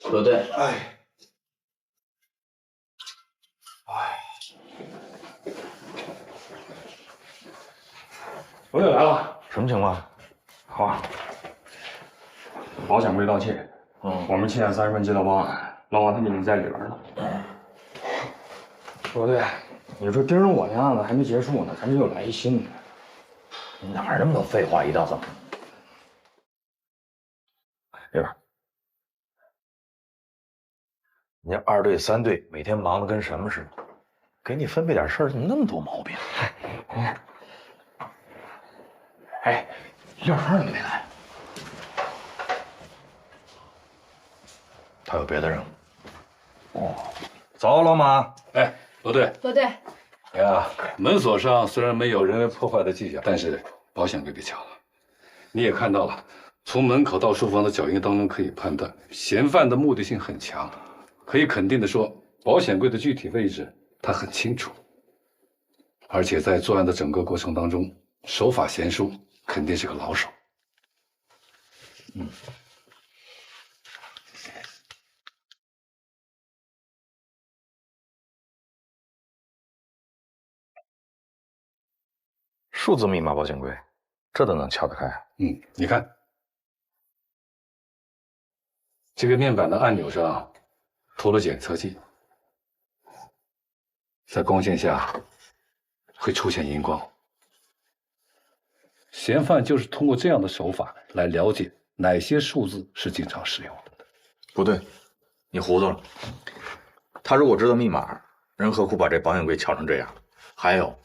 说对。我也来了，什么情况？好啊，保险柜盗窃，我们7点30分接到报案，老王他们已经在里边了。不对，你说盯着我那案子还没结束呢，咱这又来一新的。你哪儿那么多废话？一大早。这边，你这2队3队每天忙得跟什么似的，给你分配点事儿，怎么那么多毛病？哎，廖川怎么没来？他有别的任务。哦，走，老马。哎，罗队，罗队，哎呀，门锁上虽然没有人为破坏的迹象，但是保险柜被撬了。你也看到了，从门口到书房的脚印当中可以判断，嫌犯的目的性很强。可以肯定的说，保险柜的具体位置他很清楚，而且在作案的整个过程当中，手法娴熟，肯定是个老手。数字密码保险柜，这都能撬得开？你看，这个面板的按钮上涂了检测剂，在光线下会出现荧光。嫌犯就是通过这样的手法来了解哪些数字是经常使用的。不对，你糊涂了。他如果知道密码，人何苦把这保险柜撬成这样？还有，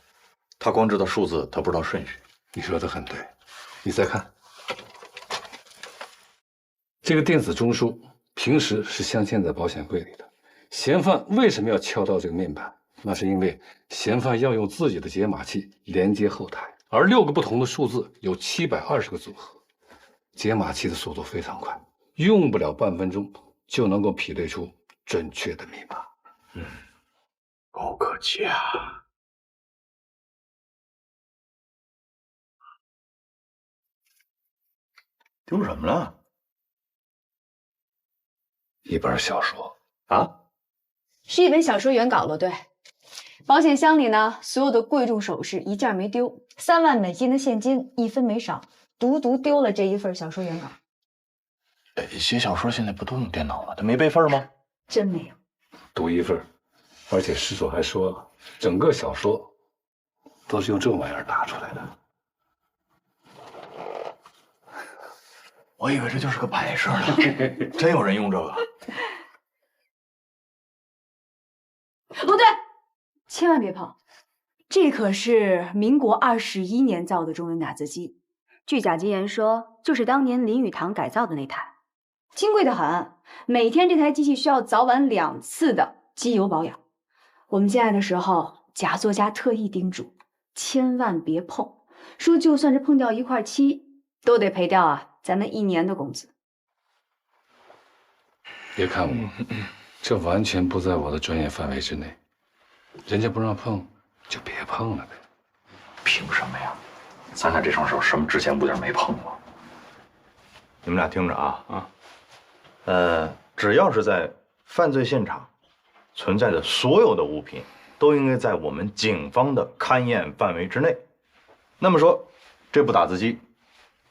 他光知道数字，他不知道顺序。你说的很对，你再看，这个电子中枢平时是镶嵌在保险柜里的。嫌犯为什么要撬到这个面板？那是因为嫌犯要用自己的解码器连接后台，而6个不同的数字有720个组合，解码器的速度非常快，用不了半分钟就能够匹配出准确的密码。高科技啊！丢什么了？一本小说啊？是一本小说原稿，罗队。保险箱里呢，所有的贵重首饰一件没丢，3万美金的现金一分没少，独丢了这一份小说原稿。写小说现在不都用电脑吗？他没备份吗？真没有，独一份，而且失主还说了，整个小说都是用这玩意儿打出来的。我以为这就是个摆设呢，真有人用这个？罗队，千万别碰，这可是民国21年造的中文打字机，据贾金言说，就是当年林语堂改造的那台，金贵的很。每天这台机器需要早晚2次的机油保养。我们进来的时候，贾作家特意叮嘱，千万别碰，说就算是碰掉1块漆，都得赔掉咱们1年的工资。别看我，这完全不在我的专业范围之内，人家不让碰，就别碰了呗。凭什么呀？咱俩这双手什么值钱物件没碰过？你们俩听着啊！只要是在犯罪现场存在的所有的物品，都应该在我们警方的勘验范围之内。那么说，这部打字机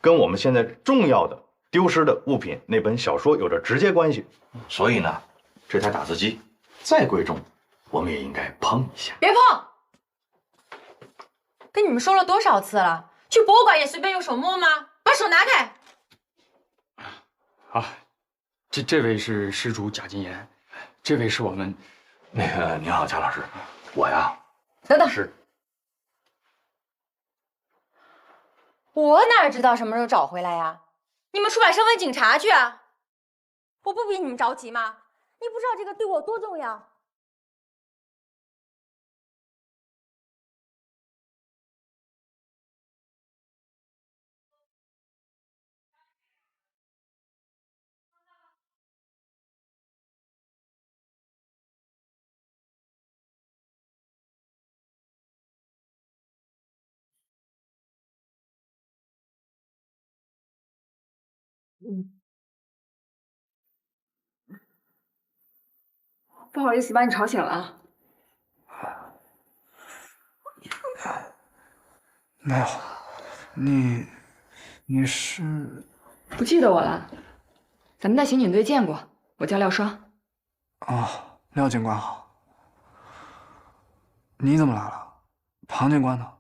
跟我们现在重要的丢失的物品那本小说有着直接关系，所以呢，这台打字机再贵重，我们也应该碰一下。别碰！跟你们说了多少次了？去博物馆也随便用手摸吗？把手拿开！啊，这位是失主贾金言，这位是我们你好，贾老师，我呀，等等，是我哪知道什么时候找回来呀？你们出版社问警察去啊！我不比你们着急吗？你不知道这个对我多重要。不好意思把你吵醒了啊。没有，你是？不记得我了？咱们在刑警队见过，我叫廖双。哦，廖警官好。你怎么来了？庞警官呢？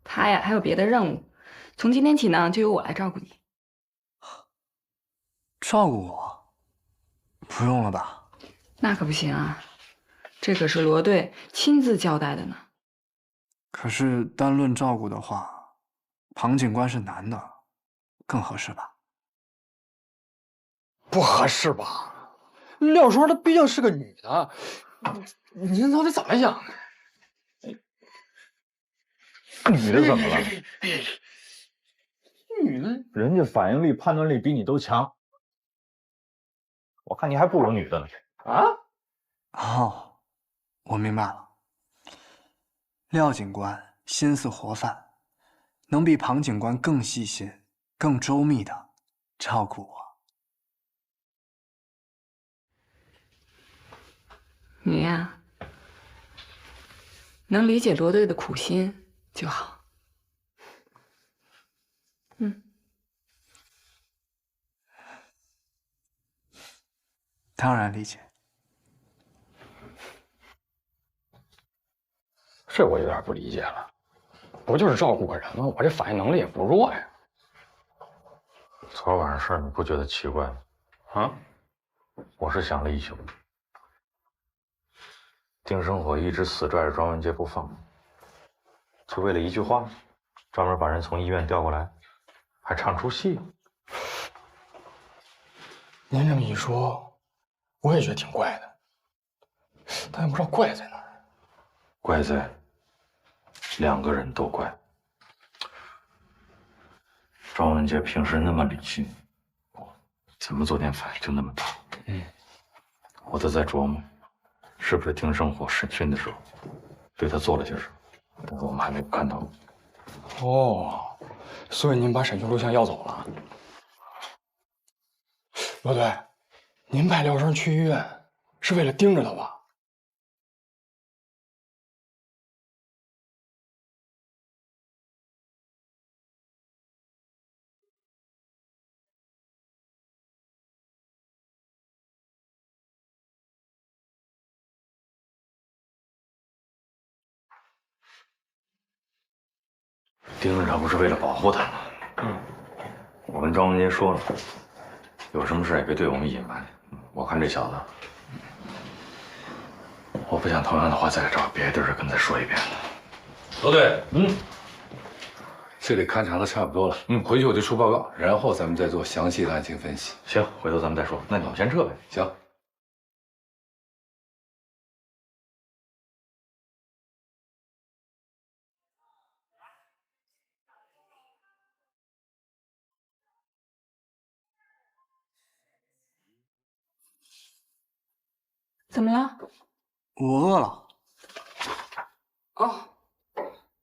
他呀，还有别的任务，从今天起呢，就由我来照顾你。照顾我？不用了吧？那可不行啊，这可是罗队亲自交代的呢。可是单论照顾的话，庞警官是男的，更合适吧？不合适吧？廖双她毕竟是个女的，您到底怎么想的？女的怎么了？女的，人家反应力、判断力比你都强，我看你还不如女的呢。啊？哦，我明白了。廖警官心思活泛，能比庞警官更细心、更周密的照顾我。你呀，能理解罗队的苦心就好。当然理解。这我有点不理解了，不就是照顾个人吗？我这反应能力也不弱呀。昨晚上事儿你不觉得奇怪吗？啊？我是想了一宿。丁生火一直死拽着庄文杰不放，就为了一句话，专门把人从医院调过来，还唱出戏。您这么一说，我也觉得挺怪的，但也不知道怪在哪儿。怪在两个人都怪。庄文杰平时那么理性，怎么昨天反应就那么大？我都在琢磨，是不是丁生火审讯的时候对他做了些什么，但是我们还没有看到。哦，所以您把审讯录像要走了。罗队，您派廖生去医院是为了盯着他吧？盯着他不是为了保护他吗？我跟庄文杰说了，有什么事也别对我们隐瞒。我看这小子，我不想同样的话再找别的地儿跟他说一遍了。罗队，这里勘察的差不多了，回去我就出报告，然后咱们再做详细的案情分析。行，回头咱们再说。那你们先撤呗。行。怎么了？我饿了。哦，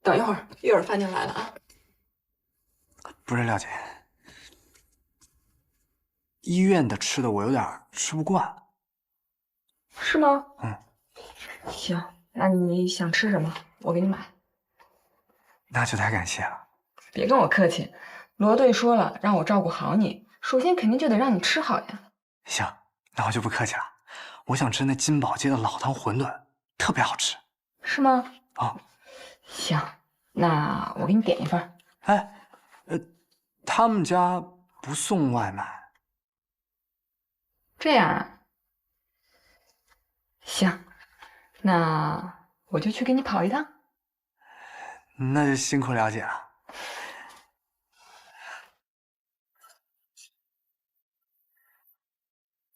等一会儿，一会儿饭就来了啊。不是廖姐，医院的吃的我有点吃不惯。是吗？行，那你想吃什么？我给你买。那就太感谢了。别跟我客气，罗队说了让我照顾好你，首先肯定就得让你吃好呀。行，那我就不客气了。我想吃那金宝街的老汤馄饨，特别好吃。是吗？哦，行，那我给你点一份。哎，他们家不送外卖。这样啊？行，那我就去给你跑一趟。那就辛苦了解了。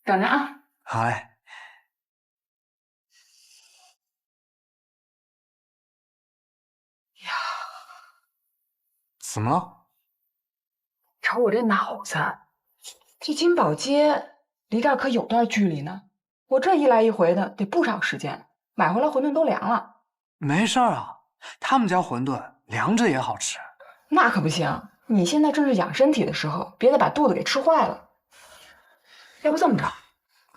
等着啊。好嘞。呀，怎么了？瞅我这脑子，这金宝街离这儿可有段距离呢。我这一来一回的得不少时间，买回来馄饨都凉了。没事儿啊，他们家馄饨凉着也好吃。那可不行，你现在正是养身体的时候，别再把肚子给吃坏了。要不这么着，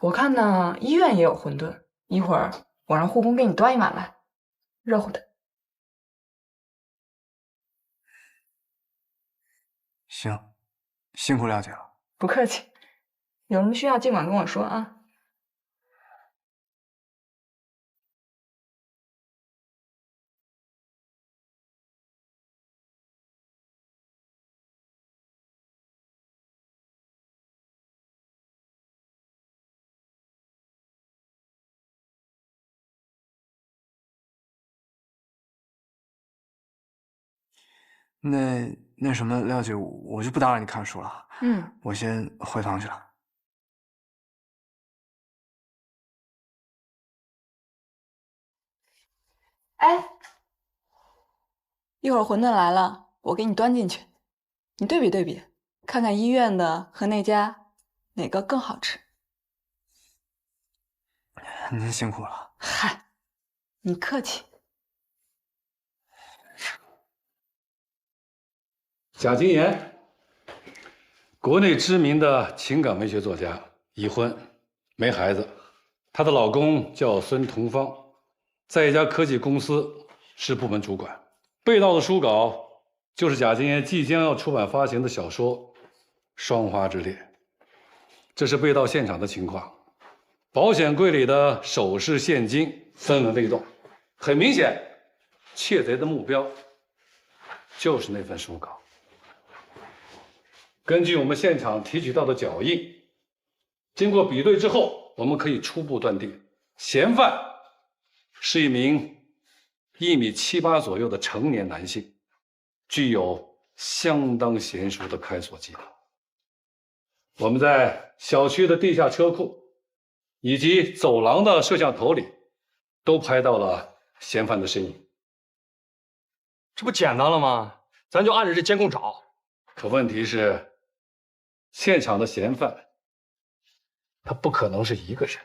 我看呢，医院也有馄饨，一会儿我让护工给你端一碗来，热乎的。行，辛苦廖姐了。不客气，有什么需要尽管跟我说啊。那什么，廖姐，我就不打扰你看书了。我先回房去了。哎，一会儿馄饨来了，我给你端进去，你对比对比，看看医院的和那家哪个更好吃。您辛苦了。嗨，你客气。贾金岩，国内知名的情感文学作家，已婚，没孩子。她的老公叫孙同芳，在一家科技公司是部门主管。被盗的书稿就是贾金岩即将要出版发行的小说《双花之恋》。这是被盗现场的情况，保险柜里的首饰、现金分文未动，很明显，窃贼的目标就是那份书稿。根据我们现场提取到的脚印，经过比对之后，我们可以初步断定，嫌犯是一名1.78米左右的成年男性，具有相当娴熟的开锁技能。我们在小区的地下车库以及走廊的摄像头里，都拍到了嫌犯的身影。这不简单了吗？咱就按着这监控找。可问题是，现场的嫌犯，他不可能是一个人。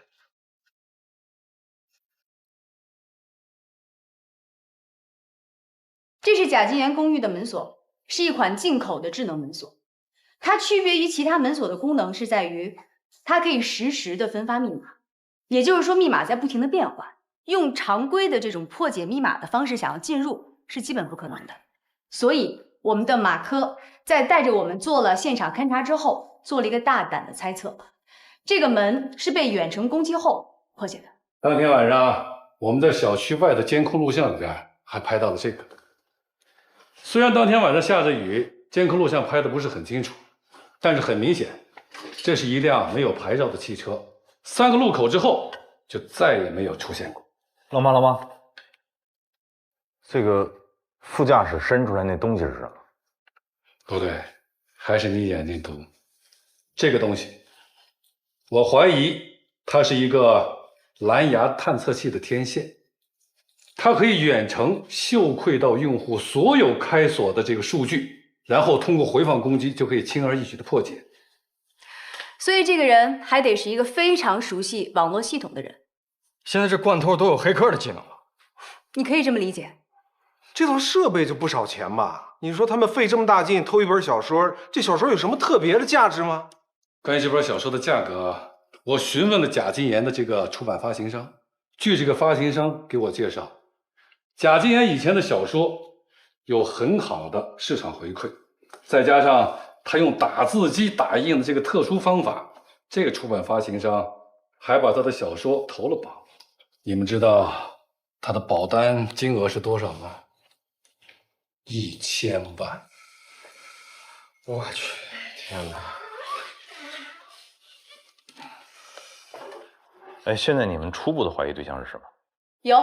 这是贾金岩公寓的门锁，是一款进口的智能门锁。它区别于其他门锁的功能是在于，它可以实时的分发密码，也就是说密码在不停的变换。用常规的这种破解密码的方式想要进入是基本不可能的。所以我们的马科在带着我们做了现场勘查之后，做了一个大胆的猜测，这个门是被远程攻击后破解的。当天晚上，我们在小区外的监控录像里边还拍到了这个。虽然当天晚上下着雨，监控录像拍的不是很清楚，但是很明显，这是一辆没有牌照的汽车。3个路口之后就再也没有出现过。老妈，这个副驾驶伸出来那东西是什么？不对，还是你眼睛毒。这个东西，我怀疑它是一个蓝牙探测器的天线，它可以远程嗅窥到用户所有开锁的这个数据，然后通过回放攻击就可以轻而易举的破解。所以这个人还得是一个非常熟悉网络系统的人。现在这惯偷都有黑客的技能了，你可以这么理解。这套设备就不少钱吧？你说他们费这么大劲偷一本小说，这小说有什么特别的价值吗？关于这本小说的价格，我询问了贾金岩的这个出版发行商。据这个发行商给我介绍，贾金岩以前的小说有很好的市场回馈，再加上他用打字机打印的这个特殊方法，这个出版发行商还把他的小说投了保。你们知道他的保单金额是多少吗？1000万。我去，天哪！哎，现在你们初步的怀疑对象是什么？有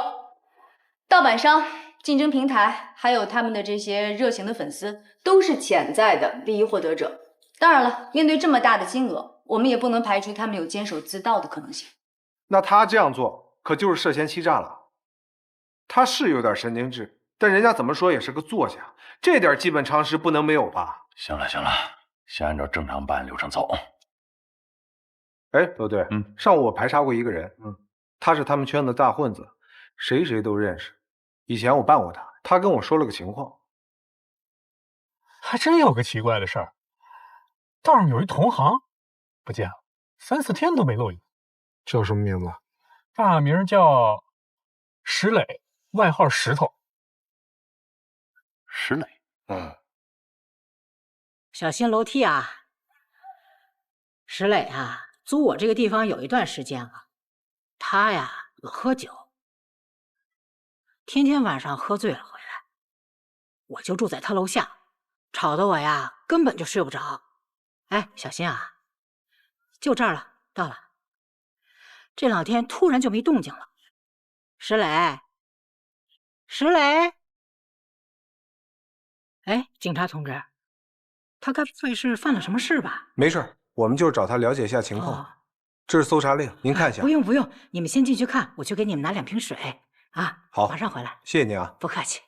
盗版商、竞争平台，还有他们的这些热情的粉丝，都是潜在的利益获得者。当然了，面对这么大的金额，我们也不能排除他们有监守自盗的可能性。那他这样做可就是涉嫌欺诈了。他是有点神经质，但人家怎么说也是个作家，这点基本常识不能没有吧？行了，先按照正常办案流程走。哎，对不对？上午我排查过一个人，他是他们圈子大混子，谁都认识。以前我办过他，他跟我说了个情况。还真有个奇怪的事儿，道上有一同行不见了，3、4天都没露影。叫什么名字？大名叫石磊，外号石头。石磊。小心楼梯啊！石磊啊，租我这个地方有一段时间了。他呀，老喝酒，天天晚上喝醉了回来，我就住在他楼下，吵得我呀根本就睡不着。哎，小心啊！就这儿了，到了。这2天突然就没动静了。石磊，石磊，哎，警察同志，他该不会是犯了什么事吧？没事，我们就是找他了解一下情况。这是搜查令，您看一下。不用不用，你们先进去看，我去给你们拿2瓶水啊。好，马上回来。谢谢您啊。不客气。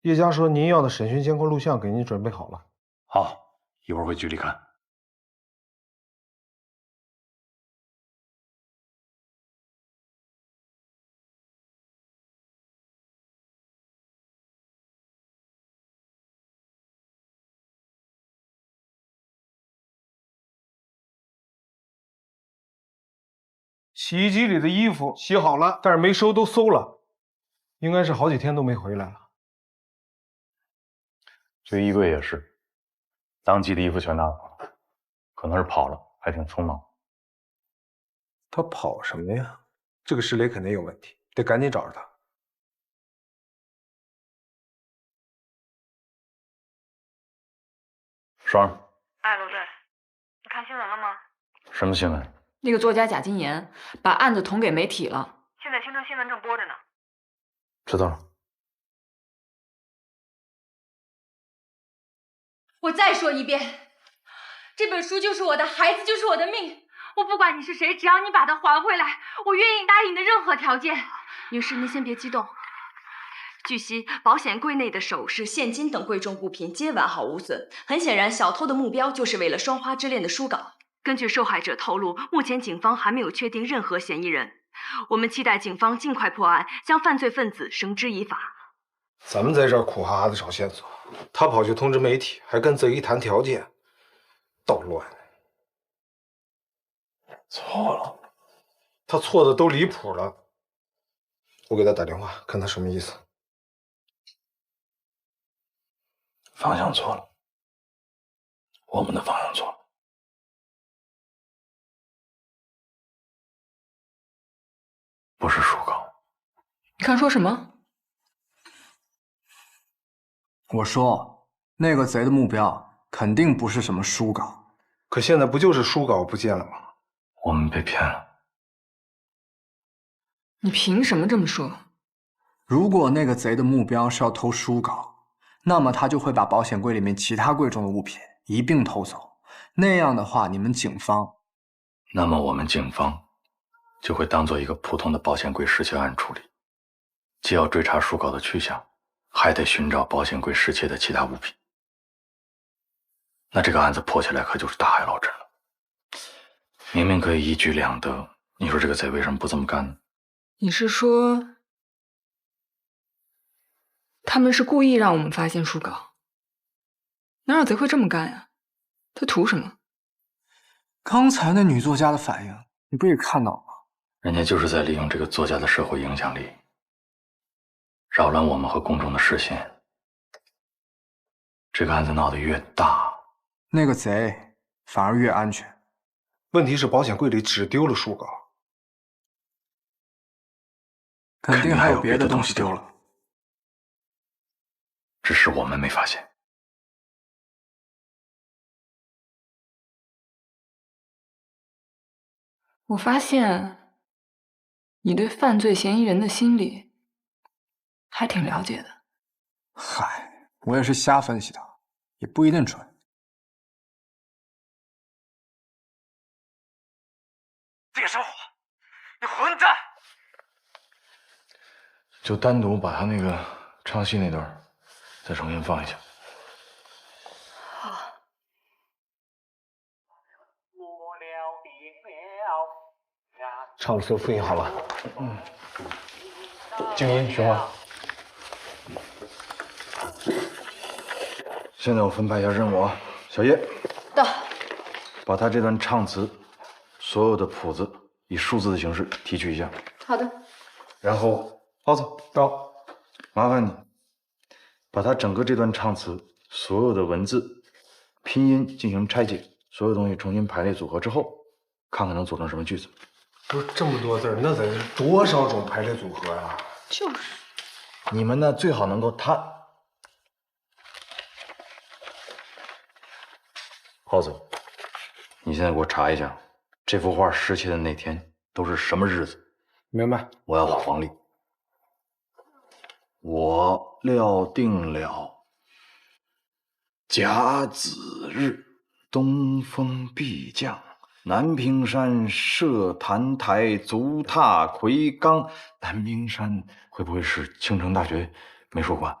叶江说您要的审讯监控录像给您准备好了。好，一会儿回局里看。洗衣机里的衣服洗好了，但是没收，都馊了，应该是好几天都没回来了。这衣柜也是，当季的衣服全拿走了，可能是跑了，还挺匆忙。他跑什么呀？这个石磊肯定有问题，得赶紧找着他。双儿，哎，罗队，你看新闻了吗？什么新闻？那个作家贾金岩把案子捅给媒体了，现在青城新闻正播着呢。知道了。我再说一遍，这本书就是我的，孩子就是我的命。我不管你是谁，只要你把它还回来，我愿意答应你的任何条件。女士，您先别激动。据悉，保险柜内的首饰、现金等贵重物品皆完好无损。很显然，小偷的目标就是为了《双花之恋》的书稿。根据受害者透露，目前警方还没有确定任何嫌疑人。我们期待警方尽快破案，将犯罪分子绳之以法。咱们在这儿苦哈哈的找线索，他跑去通知媒体，还跟贼一谈条件，捣乱。错了，他错的都离谱了。我给他打电话，看他什么意思。方向错了，我们的方向错了。不是书稿。你刚说什么？我说那个贼的目标肯定不是什么书稿。可现在不就是书稿不见了吗？我们被骗了。你凭什么这么说？如果那个贼的目标是要偷书稿，那么他就会把保险柜里面其他贵重的物品一并偷走。那样的话，你们警方，那么我们警方就会当做一个普通的保险柜失窃案处理，既要追查书稿的去向，还得寻找保险柜失窃的其他物品。那这个案子破起来可就是大海捞针了。明明可以一举两得，你说这个贼为什么不这么干呢？你是说，他们是故意让我们发现书稿？哪有贼会这么干呀？他图什么？刚才那女作家的反应，你不也看到了吗？人家就是在利用这个作家的社会影响力，扰乱我们和公众的视线。这个案子闹得越大，那个贼反而越安全。问题是保险柜里只丢了书稿，肯定还有别的东西丢了，只是我们没发现。我发现你对犯罪嫌疑人的心理还挺了解的。嗨，我也是瞎分析的，也不一定准。这是我，你混蛋！就单独把他那个唱戏那段再重新放一下。唱词复印好了。静音循环。现在我分派一下任务啊，小叶，到，把他这段唱词所有的谱子以数字的形式提取一下。好的。然后，耗子到，麻烦你把他整个这段唱词所有的文字拼音进行拆解，所有东西重新排列组合之后，看看能组成什么句子。不是这么多字儿，那得多少种排列组合啊？就是。你们呢最好能够耗子，你现在给我查一下，这幅画失窃的那天都是什么日子？明白。我要黄历。我料定了甲子日，东风必降。南屏山设坛台，足踏魁罡。南屏山会不会是青城大学美术馆？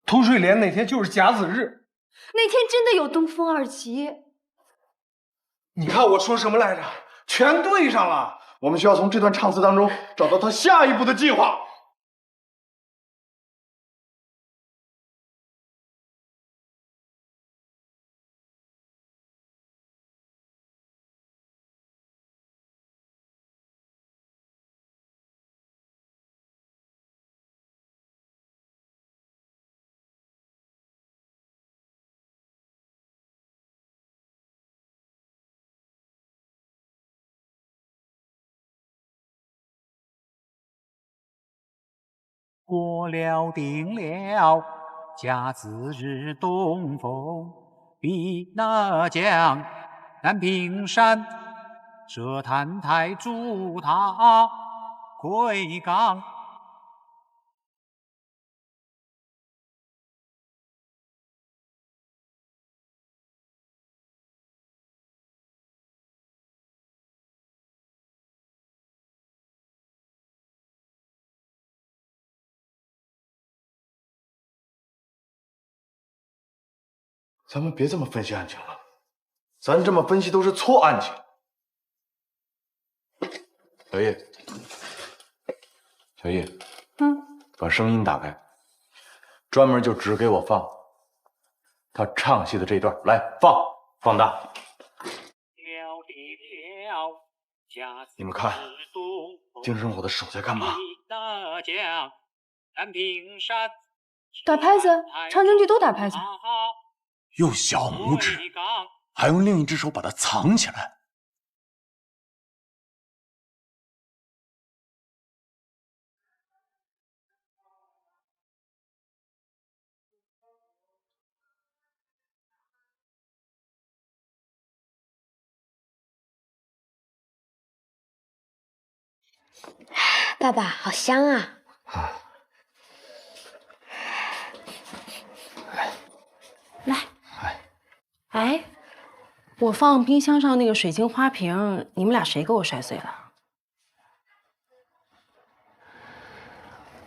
图水莲那天就是甲子日，那天真的有东风二旗。你看我说什么来着？全对上了。我们需要从这段唱词当中找到他下一步的计划。过了定了，甲子日东风必那降。南屏山设坛台，足踏魁罡。咱们别这么分析案情了，咱这么分析都是错案情。小叶，把声音打开，专门就只给我放他唱戏的这一段，来放大。你们看，丁生我的手在干嘛？打拍子，长征剧都打拍子。用小拇指，还用另一只手把它藏起来。爸爸，好香啊！来，哎，我放冰箱上那个水晶花瓶，你们俩谁给我摔碎了？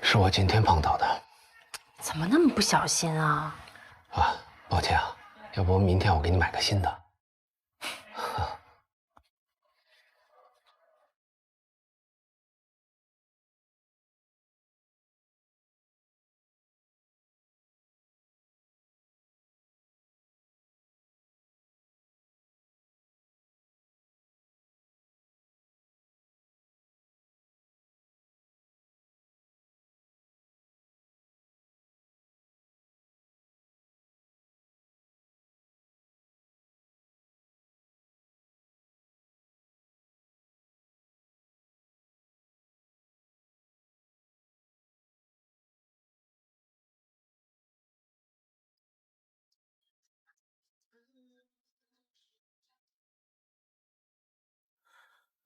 是我今天碰到的。怎么那么不小心啊？啊，抱歉啊，要不明天我给你买个新的。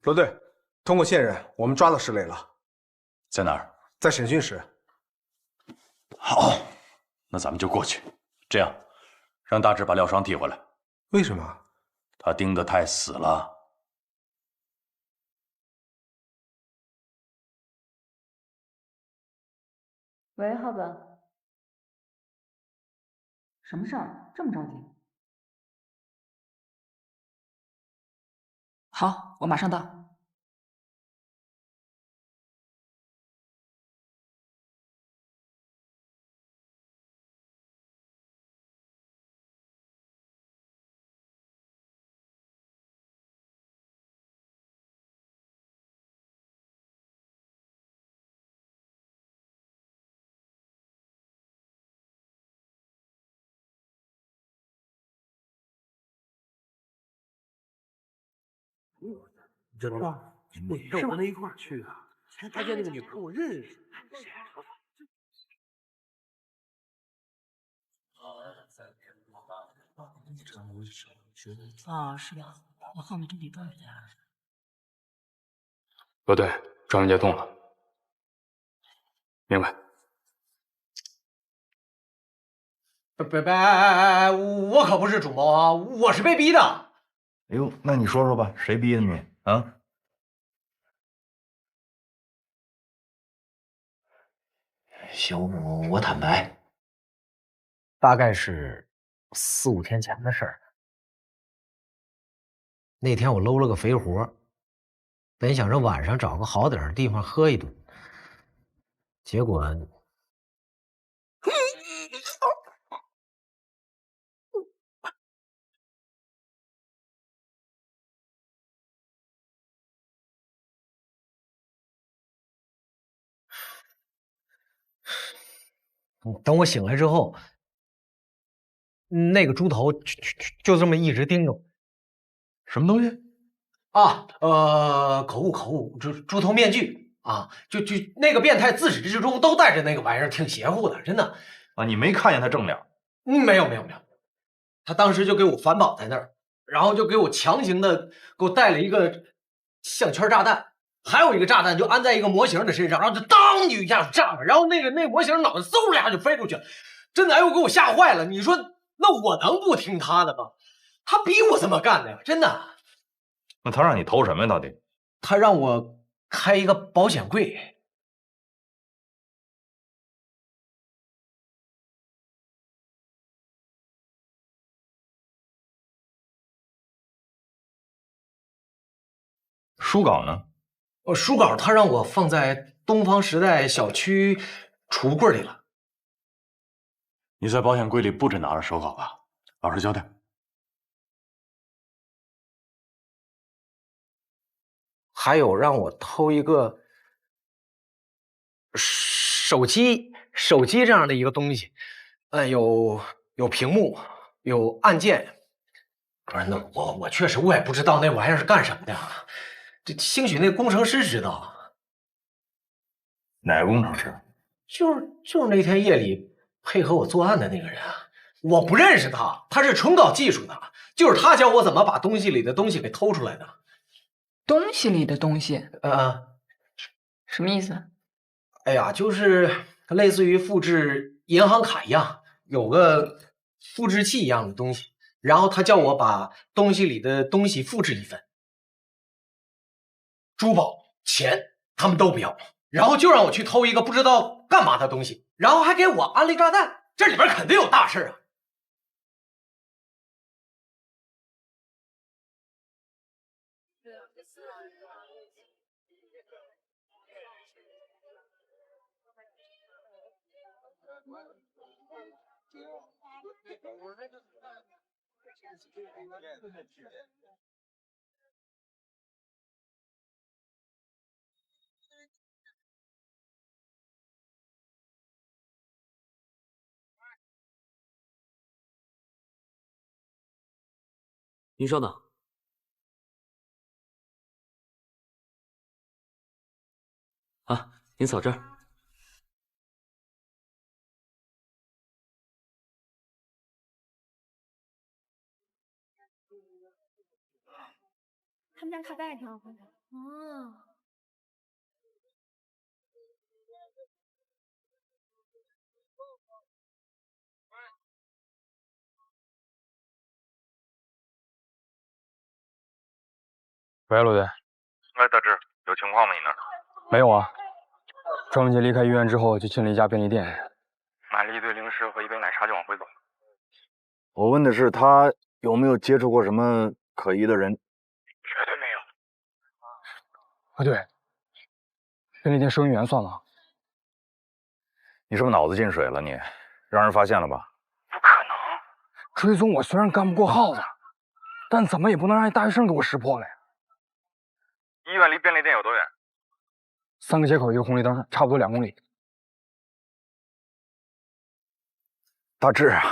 罗队，通过线人，我们抓到石磊了，在哪儿？在审讯室。好，那咱们就过去。这样，让大志把廖双提回来。为什么？他盯得太死了。喂，浩子，什么事儿？这么着急？好，我马上到。知道吧？你跟我跟他一块儿去啊？他见那个女朋友我认识。啊，是的，我后面这里转一下。罗队，专门接动了。明白。我可不是主谋啊，我是被逼的。哎呦，那你说说吧，谁逼的你啊？小母，我坦白，大概是4、5天前的事儿。那天我搂了个肥活，本想着晚上找个好点的地方喝一顿，结果……等我醒来之后，那个猪头就这么一直盯着我。什么东西？啊，口误，猪头面具啊，就那个变态自始至终都戴着那个玩意儿，挺邪乎的，真的。啊，你没看见他正脸？没有，他当时就给我反绑在那儿，然后就给我强行的给我带了一个项圈炸弹，还有一个炸弹就安在一个模型的身上，然后就当一下炸了，然后那个模型脑袋嗖一下就飞出去了，真的，哎呦，给我吓坏了。你说那我能不听他的吗？他逼我这么干的呀，真的。那他让你投什么呀？到底？他让我开一个保险柜。书稿呢？书稿他让我放在东方时代小区储物柜里了。你在保险柜里不止拿着手稿吧？老实交代。还有让我偷一个手机这样的一个东西，有屏幕，有按键。不是，那我确实我也不知道那玩意儿是干什么的，这兴许那工程师知道。哪个工程师？就是那天夜里配合我作案的那个人啊，我不认识他，他是纯搞技术的，就是他教我怎么把东西里的东西给偷出来的。东西里的东西？什么意思？哎呀，就是类似于复制银行卡一样，有个复制器一样的东西，然后他叫我把东西里的东西复制一份，珠宝、钱他们都不要，然后就让我去偷一个不知道干嘛的东西，然后还给我安利炸弹，这里边肯定有大事啊！您稍等。啊，您扫这儿。他们家卡带也挺好看的。哦。喂，陆队。哎，大志，有情况吗？你那儿？没有啊。庄文杰离开医院之后，就进了一家便利店，买了一堆零食和一杯奶茶就往回走。我问的是他有没有接触过什么可疑的人？绝对没有。啊，对，便利店收银员算吗？你是不是脑子进水了？你让人发现了吧？不可能！追踪我虽然干不过耗子，但怎么也不能让一大学生给我识破了呀。医院离便利店有多远？3个街口，1个红绿灯，差不多2公里。大志啊，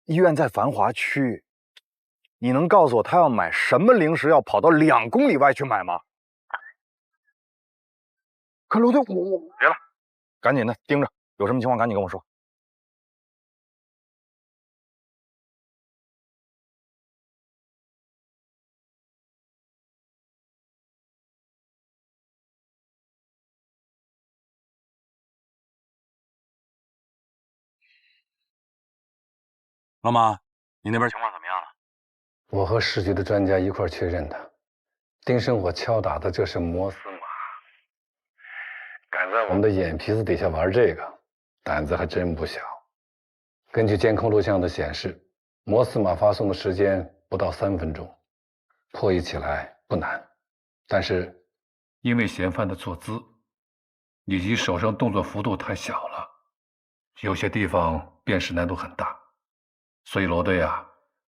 医院在繁华区，你能告诉我他要买什么零食要跑到2公里外去买吗？可陆队，别了，赶紧的盯着，有什么情况赶紧跟我说。老马，你那边情况怎么样了？我和市局的专家一块确认的，丁生火敲打的这是摩斯码，敢在我们的眼皮子底下玩这个，胆子还真不小。根据监控录像的显示，摩斯码发送的时间不到3分钟，破译起来不难，但是因为嫌犯的坐姿以及手上动作幅度太小了，有些地方辨识难度很大，所以罗队啊，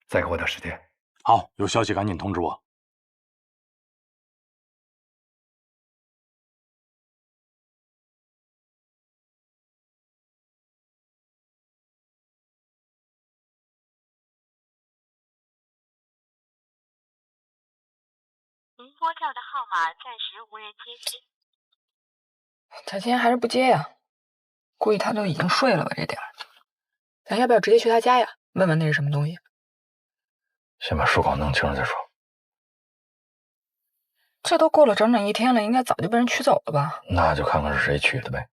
再给我点时间。好，有消息赶紧通知我。您拨叫的号码暂时无人接听。他今天还是不接呀？估计他都已经睡了吧，这点儿。咱要不要直接去他家呀？问问那是什么东西？先把书稿弄清楚再说。这都过了整整1天了，应该早就被人取走了吧？那就看看是谁取的呗。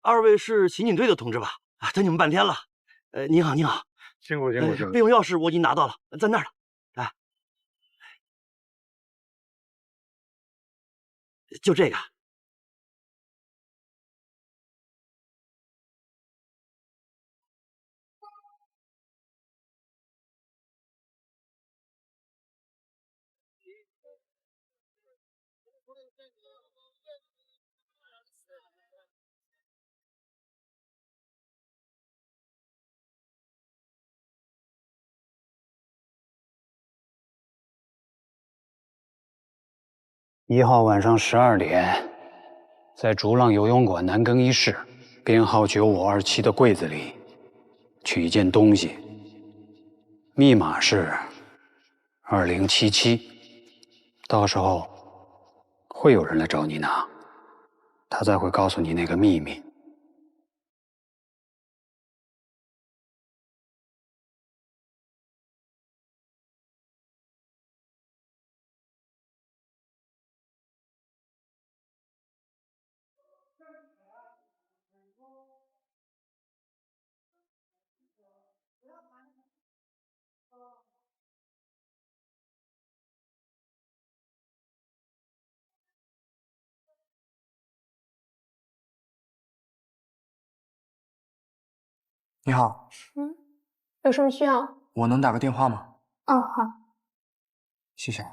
2位是刑警队的同志吧？啊，等你们半天了。您好，您好，辛苦辛苦辛苦。备用钥匙我已经拿到了，在那儿了。来，就这个。1号晚上12点，在逐浪游泳馆南更衣室编号9527的柜子里取一件东西，密码是2077。到时候会有人来找你拿，他再会告诉你那个秘密。你好，有什么需要？我能打个电话吗？哦，好。谢谢。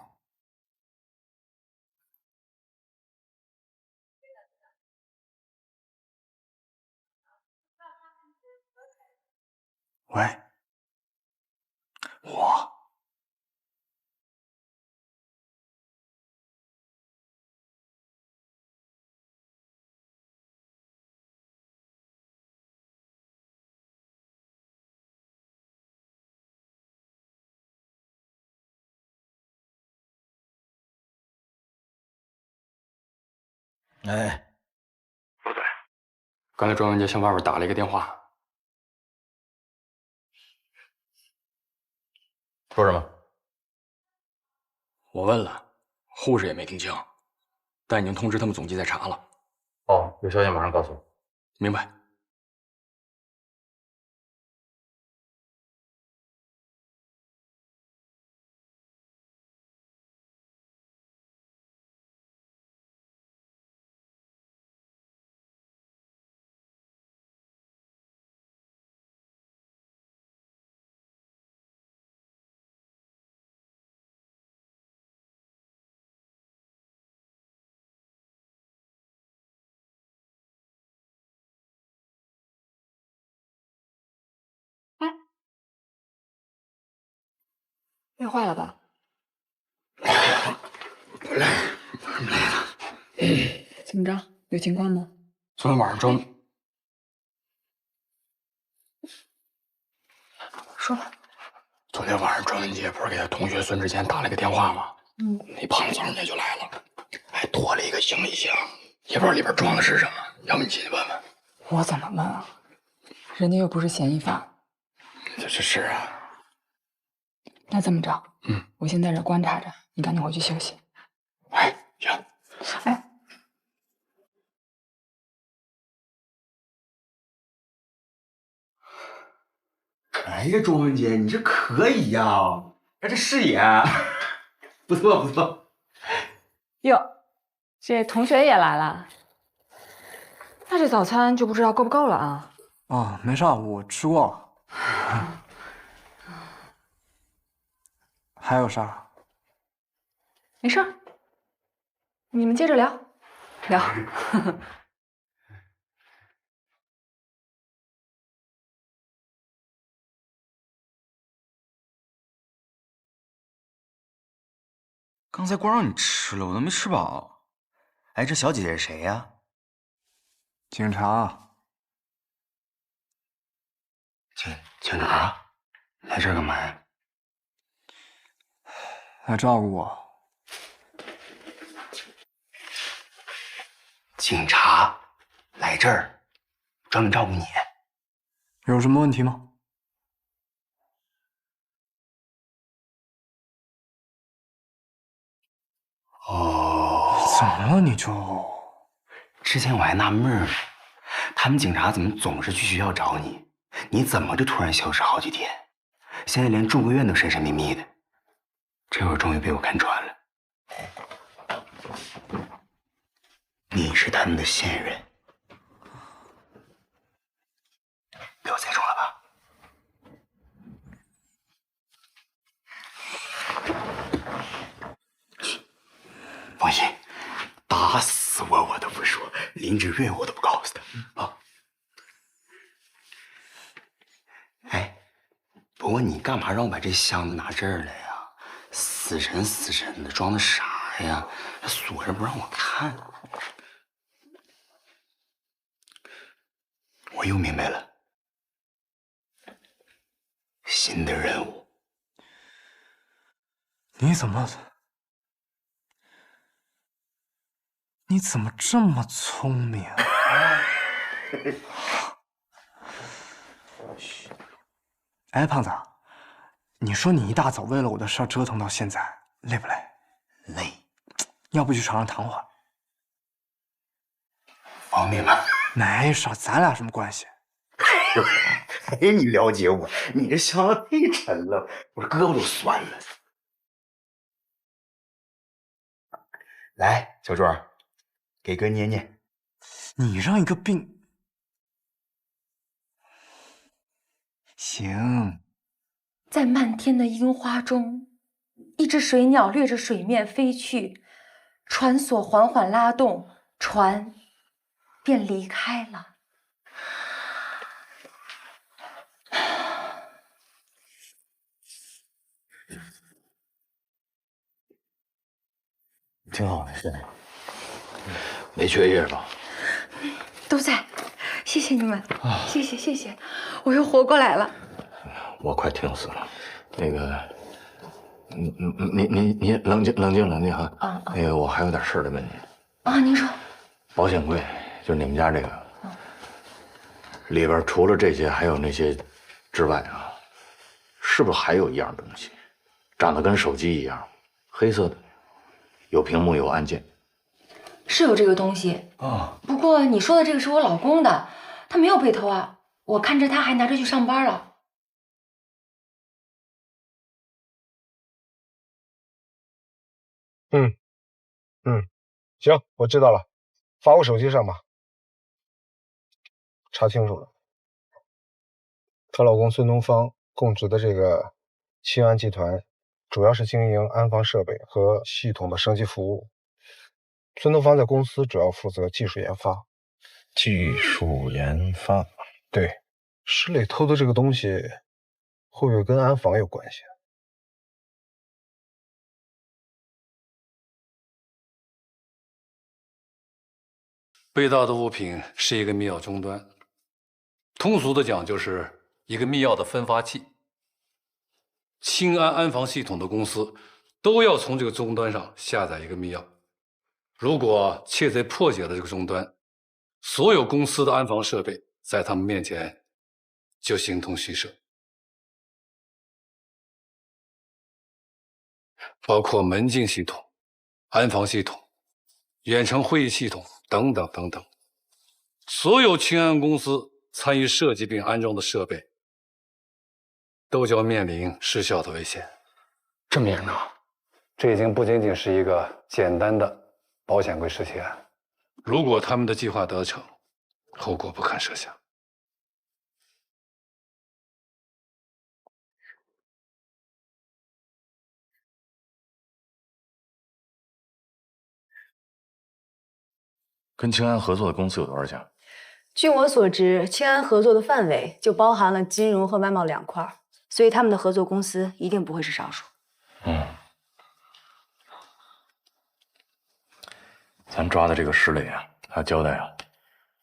喂，我。哎，不对，刚才庄文杰向外边打了一个电话，说什么？我问了，护士也没听清，但已经通知他们总机在查了。哦，有消息马上告诉我。明白。累坏了吧？不累，没什么累的。怎么着？有情况吗？昨天晚上说吧。昨天晚上庄文杰不是给他同学孙志坚打了个电话吗？那胖子早上就来了，还拖了一个行李箱，也不知道里边装的是什么。要不你进去问问？我怎么问啊？人家又不是嫌疑犯。是啊。那这么着，我先在这观察着，你赶紧回去休息。哎，行。哎，哎呀，庄文杰，你这可以呀！哎，这视野不错不错。哟，这同学也来了，那这早餐就不知道够不够了啊？哦，没事，我吃过了。还有啥？没事儿，你们接着聊，聊。刚才光让你吃了，我都没吃饱。哎，这小姐姐是谁呀？警察。警察来这儿干嘛呀？来照顾我。警察来这儿专门照顾你，有什么问题吗？哦，怎么了你就？之前我还纳闷呢，他们警察怎么总是去学校找你？你怎么就突然消失好几天？现在连住个院都神神秘秘的，这会儿终于被我看穿了。你是他们的线人，被我猜中了吧？放心，打死我都不说，林志远我都不告诉他啊。哎，不过你干嘛让我把这箱子拿这儿来呀？死沉死沉的，装的啥呀？锁着不让我看。我又明白了，新的任务。你怎么这么聪明？哎，胖子，你说你一大早为了我的事折腾到现在，累不累？累。要不去床上躺会儿？方便吗？没事，咱俩什么关系？哎，你了解我，你这箱子太沉了，我这胳膊都酸了。来，小庄，给哥捏捏。你让一个病……行。在漫天的樱花中，一只水鸟掠着水面飞去，船索缓缓拉动，船便离开了。挺好的，是的。没缺液吧？都在，谢谢你们，谢谢谢谢，我又活过来了。我快听死了。那个，你冷静哈。那个，我还有点事儿得问你。啊，您说。保险柜就是你们家这个，里边除了这些还有那些之外啊，是不是还有一样东西，长得跟手机一样，黑色的，有屏幕有按键？是有这个东西啊，不过你说的这个是我老公的，他没有被偷啊，我看着他还拿着去上班了。行，我知道了，发我手机上吧。查清楚了，她老公孙东方供职的这个清安集团，主要是经营安防设备和系统的升级服务。孙东方在公司主要负责技术研发。技术研发，对，石磊偷的这个东西，会不会跟安防有关系？被盗的物品是一个密钥终端，通俗的讲就是一个密钥的分发器。清安安防系统的公司都要从这个终端上下载一个密钥。如果窃贼破解了这个终端，所有公司的安防设备在他们面前就形同虚设，包括门禁系统、安防系统、远程会议系统等等等等，所有清安公司参与设计并安装的设备，都将面临失效的危险。这么严重？这已经不仅仅是一个简单的保险柜失窃案，如果他们的计划得逞，后果不堪设想。跟清安合作的公司有多少家？据我所知，清安合作的范围就包含了金融和外贸两块，所以他们的合作公司一定不会是少数。咱抓的这个石磊啊，他交代啊，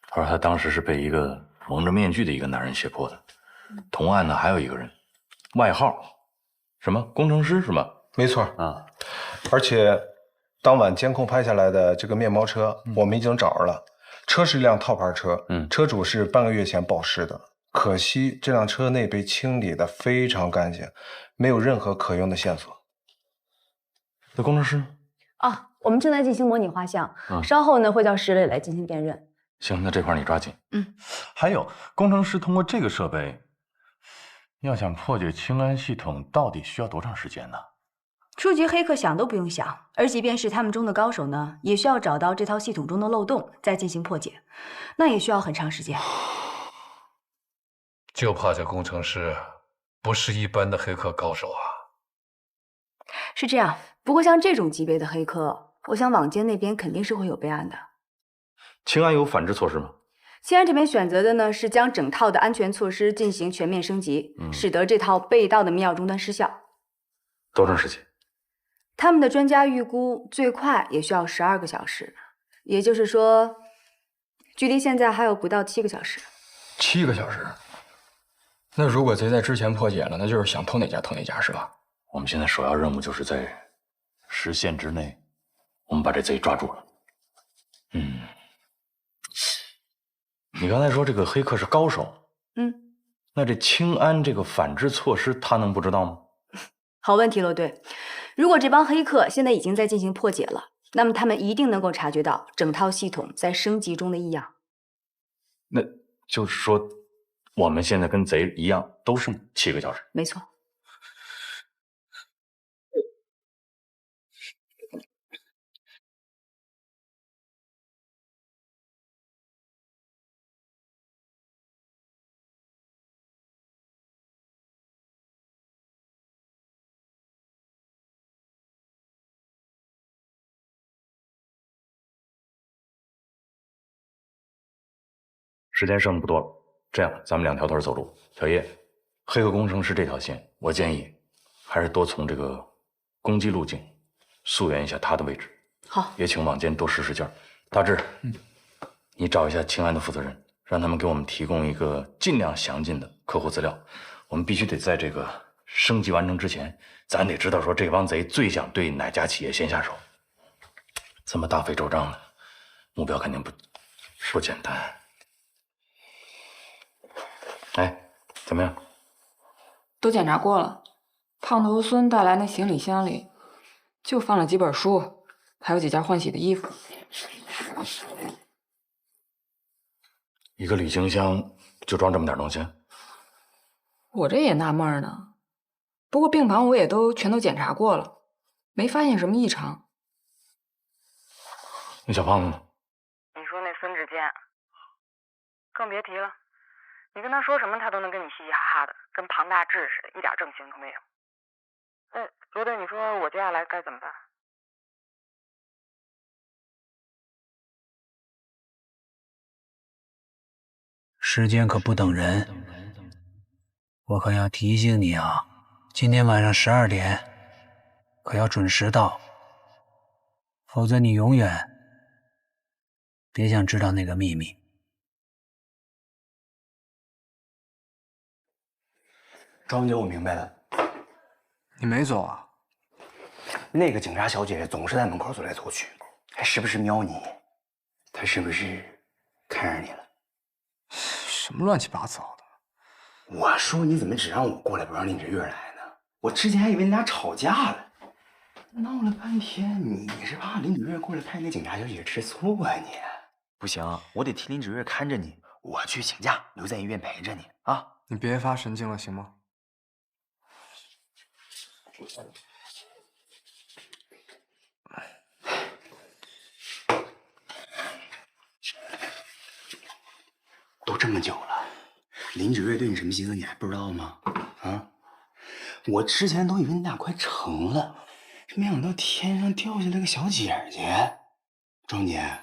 他说他当时是被一个蒙着面具的一个男人胁迫的。同案呢还有一个人，外号什么工程师是吗？没错啊，而且当晚监控拍下来的这个面包车，我们已经找着了。车是一辆套牌车，车主是半个月前报失的。可惜这辆车内被清理的非常干净，没有任何可用的线索。那工程师？哦，我们正在进行模拟画像，稍后呢会叫石磊来进行辨认。行，那这块你抓紧。还有工程师通过这个设备，要想破解清安系统，到底需要多长时间呢？初级黑客想都不用想，而即便是他们中的高手呢，也需要找到这套系统中的漏洞，再进行破解，那也需要很长时间。就怕这工程师不是一般的黑客高手啊。是这样，不过像这种级别的黑客，我想网监那边肯定是会有备案的。清安有反制措施吗？清安这边选择的呢是将整套的安全措施进行全面升级，使得这套被盗的密钥终端失效。多长时间？他们的专家预估最快也需要12个小时，也就是说，距离现在还有不到7个小时。7个小时？那如果贼在之前破解了，那就是想偷哪家偷哪家是吧？我们现在首要任务就是在时限之内，我们把这贼抓住了。你刚才说这个黑客是高手，那这清安这个反制措施，他能不知道吗？好问题，罗队。如果这帮黑客现在已经在进行破解了，那么他们一定能够察觉到整套系统在升级中的异样。那就是说，我们现在跟贼一样，都剩7个小时。没错。时间剩的不多了，这样咱们2条腿走路。小叶，黑客工程师这条线，我建议还是多从这个攻击路径溯源一下他的位置。好，也请网监多使使劲儿。大志，你找一下清安的负责人，让他们给我们提供一个尽量详尽的客户资料。我们必须得在这个升级完成之前，咱得知道说这帮贼最想对哪家企业先下手。这么大费周章的，目标肯定不简单。哎，怎么样？都检查过了，胖头孙带来那行李箱里就放了几本书，还有几件换洗的衣服。一个旅行箱就装这么点东西？我这也纳闷呢。不过病房我也全都检查过了，没发现什么异常。那小胖子呢？你说那孙志坚，更别提了。你跟他说什么，他都能跟你嘻嘻哈哈的，跟庞大志似的，一点正形都没有。罗队，你说我接下来该怎么办？时间可不等人，我可要提醒你啊，今天晚上12点可要准时到，否则你永远别想知道那个秘密。庄姐，我明白了。你没走啊？那个警察小姐姐总是在门口走来走去，还时不时瞄你，她是不是看上你了？什么乱七八糟的！我说你怎么只让我过来，不让林芷月来呢？我之前还以为你俩吵架了，闹了半天，你是怕林芷月过来看那警察小姐姐吃醋啊你？不行，我得替林芷月看着你，我去请假留在医院陪着你啊！你别发神经了，行吗？都这么久了，林芷月对你什么心思你还不知道吗？啊！我之前都以为你俩快成了，没想到天上掉下来个小姐姐。庄姐，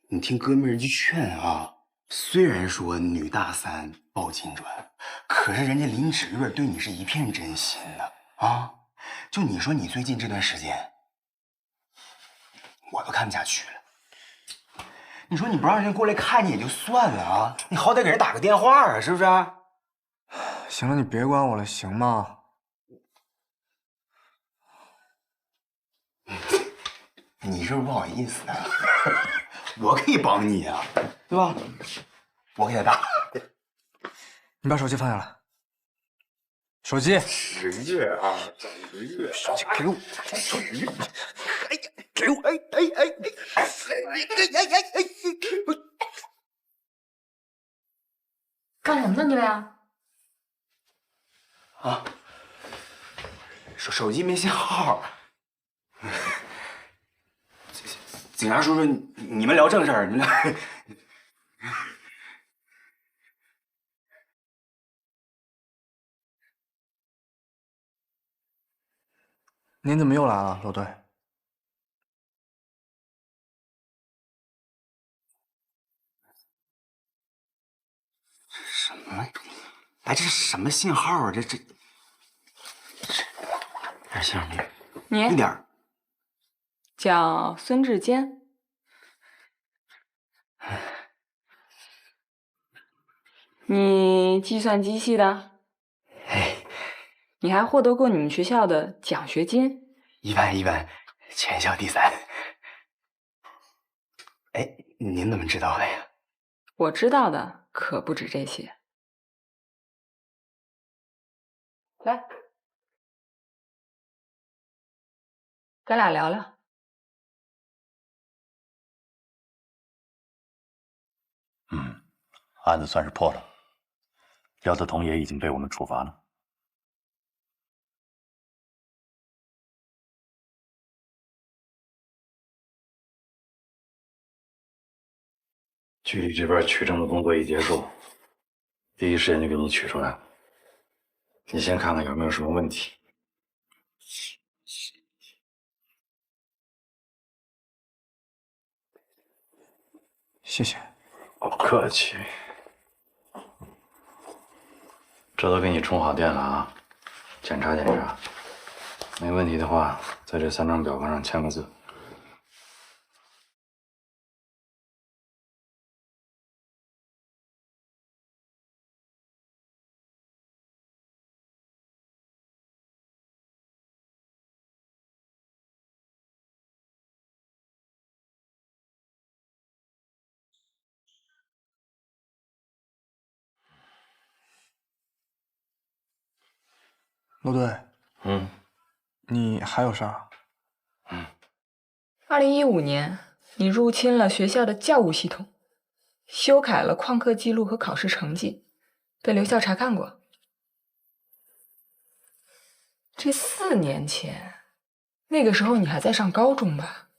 你听哥们儿一句劝啊，虽然说女大三抱金砖，可是人家林芷月对你是一片真心的啊！就你说你最近这段时间，我都看不下去了。你说你不让人过来看你也就算了啊，你好歹给人打个电话啊，是不是？行了，你别管我了，行吗？你是不是不好意思啊？我可以帮你啊，对吧？我给他打。你把手机放下来。手机。10月啊，10月。手机给我。10月。哎呀，给我！哎！干什么呢你俩？啊，手机没信号。警察叔叔，你们聊正事儿，你们俩。您怎么又来了，罗队？什么？哎，这是什么信号啊？这点信号没？你一点。叫孙志坚。你计算机系的？哎，你还获得过你们学校的奖学金？一般，全校第3。哎，您怎么知道的呀？我知道的可不止这些。来，咱俩聊聊。案子算是破了，廖泽彤也已经被我们处罚了。局里这边取证的工作一结束，第一时间就给你取出来了。你先看看有没有什么问题。谢谢。不客气。这都给你充好电了啊，检查检查，没问题的话，在这3张表格上签个字。陆队，你还有事儿？ 2015年，你入侵了学校的教务系统，修改了旷课记录和考试成绩，被留校查看过。这4年前，那个时候你还在上高中吧？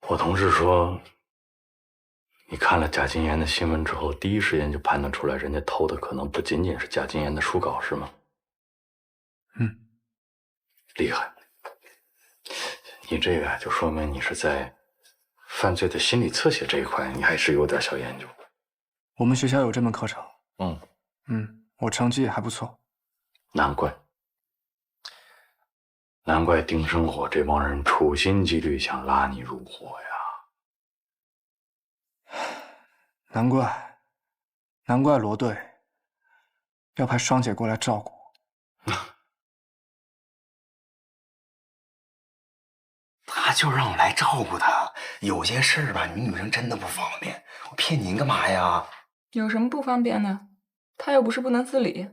我同事说，你看了贾金岩的新闻之后，第一时间就判断出来，人家偷的可能不仅仅是贾金岩的书稿，是吗？厉害。你这个就说明你是在犯罪的心理侧写这一块，你还是有点小研究。我们学校有这门课程。我成绩也还不错。难怪丁生火这帮人处心积虑想拉你入伙呀！难怪罗队要派双姐过来照顾我。他就让我来照顾他，有些事儿吧，你女生真的不方便。我骗您干嘛呀？有什么不方便的？他又不是不能自理。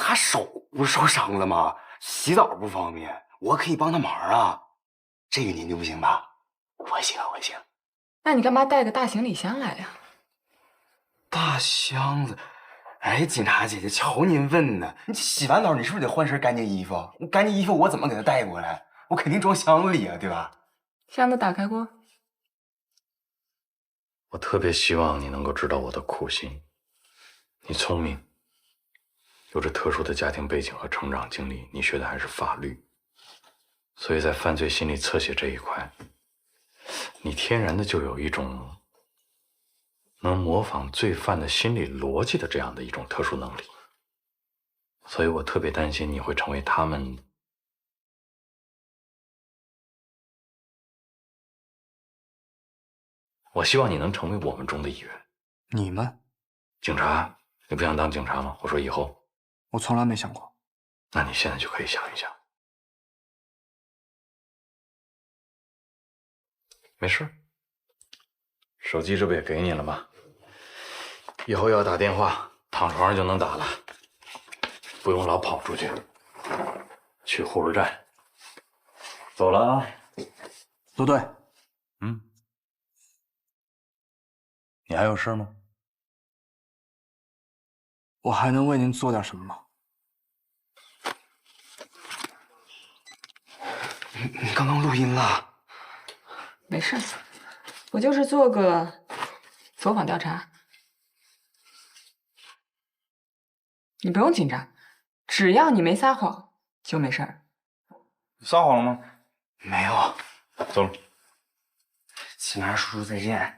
他手不受伤了吗？洗澡不方便，我可以帮他忙啊。这个您就不行吧？我行。那你干嘛带个大行李箱来呀？大箱子。哎，警察姐姐，瞧您问呢！你洗完澡，你是不是得换身干净衣服？干净衣服我怎么给他带过来？我肯定装箱子里啊，对吧？箱子打开过。我特别希望你能够知道我的苦心。你聪明，有着特殊的家庭背景和成长经历，你学的还是法律，所以在犯罪心理侧写这一块，你天然的就有一种能模仿罪犯的心理逻辑的这样的一种特殊能力，所以我特别担心你会成为他们。我希望你能成为我们中的一员。你们？警察？你不想当警察吗？我说以后。我从来没想过。那你现在就可以想一想。没事，手机这不也给你了吗？以后要打电话，躺床上就能打了，不用老跑出去。去护士站。走了啊。陆队。你还有事吗？我还能为您做点什么吗？你刚刚录音了？没事，我就是做个走访调查。你不用紧张，只要你没撒谎就没事儿。撒谎了吗？没有。走了。警察叔叔再见。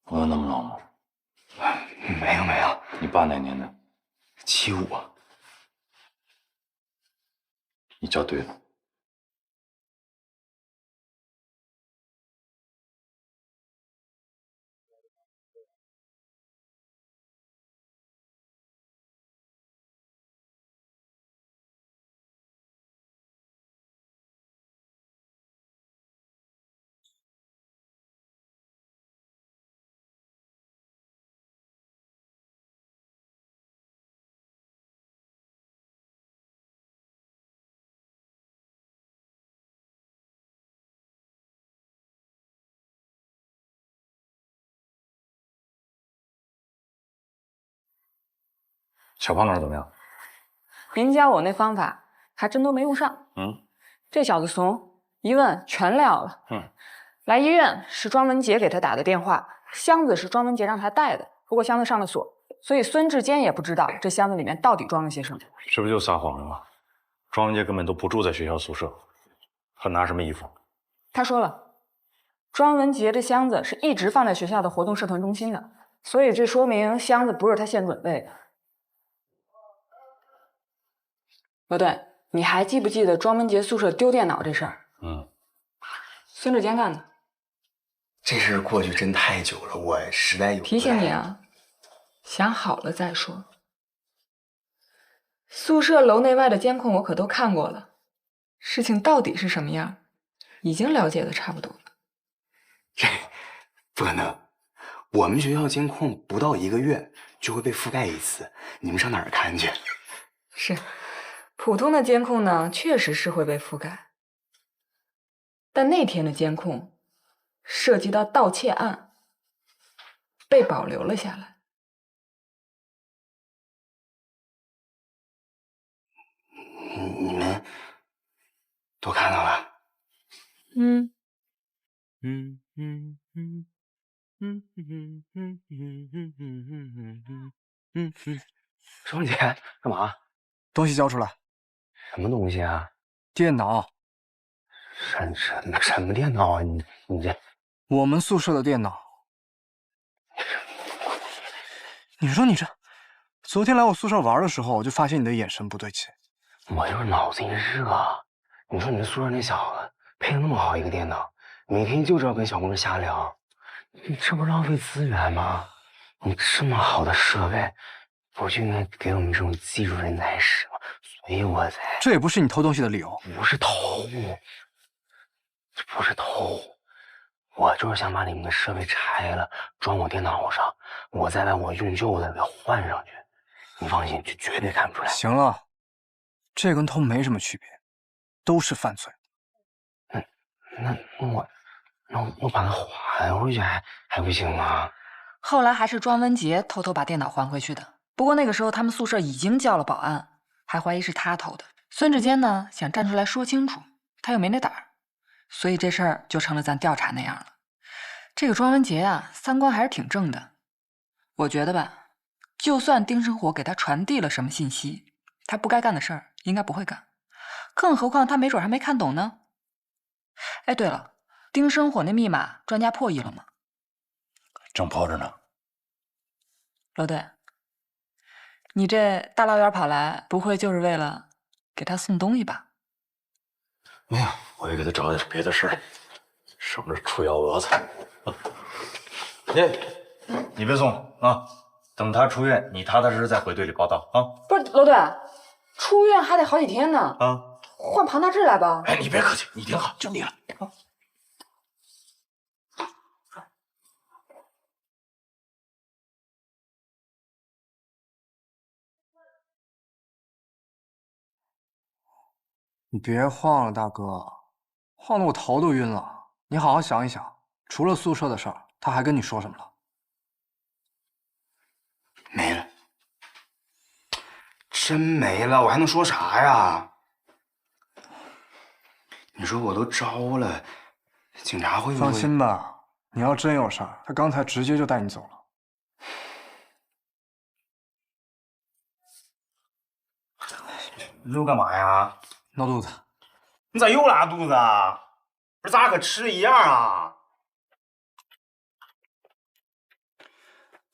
我有那么老吗？没有。你爸哪年的？75。你叫对了。小胖那儿怎么样？您教我那方法还真都没用上。这小子怂，一问全撂了。来医院是庄文杰给他打的电话，箱子是庄文杰让他带的，不过箱子上了锁，所以孙志坚也不知道这箱子里面到底装了些什么。这不就撒谎了吗？庄文杰根本都不住在学校宿舍。还拿什么衣服？他说了，庄文杰这箱子是一直放在学校的活动社团中心的，所以这说明箱子不是他现准备的。罗队，你还记不记得庄文杰宿舍丢电脑这事儿？孙志坚干的。这事儿过去真太久了，我实在有提醒你啊，想好了再说。宿舍楼内外的监控我可都看过了，事情到底是什么样，已经了解的差不多了。这不可能，我们学校监控不到1个月就会被覆盖一次，你们上哪儿看去？是，普通的监控呢，确实是会被覆盖，但那天的监控涉及到盗窃案，被保留了下来。你们都看到了？双姐，干嘛？东西交出来。什么东西啊？电脑。什么电脑啊？你这……我们宿舍的电脑。你说你这，昨天来我宿舍玩的时候，我就发现你的眼神不对劲。我就是脑子一热。你说你这宿舍那小子配了那么好一个电脑，每天就知道跟小姑娘瞎聊，你这不是浪费资源吗？你这么好的设备，不就应该给我们这种技术人才使吗？所以我才……这也不是你偷东西的理由。不是偷，这不是偷，我就是想把你们的设备拆了，装我电脑上，我再把我用旧的给换上去。你放心，就绝对看不出来。行了，这跟偷没什么区别，都是犯罪。那我把它还回去还不行吗？后来还是庄文杰偷偷把电脑还回去的。不过那个时候他们宿舍已经叫了保安，还怀疑是他偷的。孙志坚呢想站出来说清楚，他又没那胆儿，所以这事儿就成了咱调查那样了。这个庄文杰啊，三观还是挺正的。我觉得吧，就算丁生火给他传递了什么信息，他不该干的事儿应该不会干。更何况他没准还没看懂呢。哎，对了，丁生火那密码专家破译了吗？正破着呢。罗队，你这大老远跑来，不会就是为了给他送东西吧？没有，我也给他找点别的事儿，省着出幺蛾子。你别送啊，等他出院，你踏踏实实再回队里报道啊。不是罗队，出院还得好几天呢。啊，换庞大志来吧。哎，你别客气，你挺好，就你了。你别晃了，大哥，晃得我头都晕了。你好好想一想，除了宿舍的事儿，他还跟你说什么了？没了，真没了，我还能说啥呀？你说我都招了，警察会不会？放心吧，你要真有事儿，他刚才直接就带你走了。你这干嘛呀？闹肚子。你咋又拉肚子啊？不是咱俩可吃的一样啊？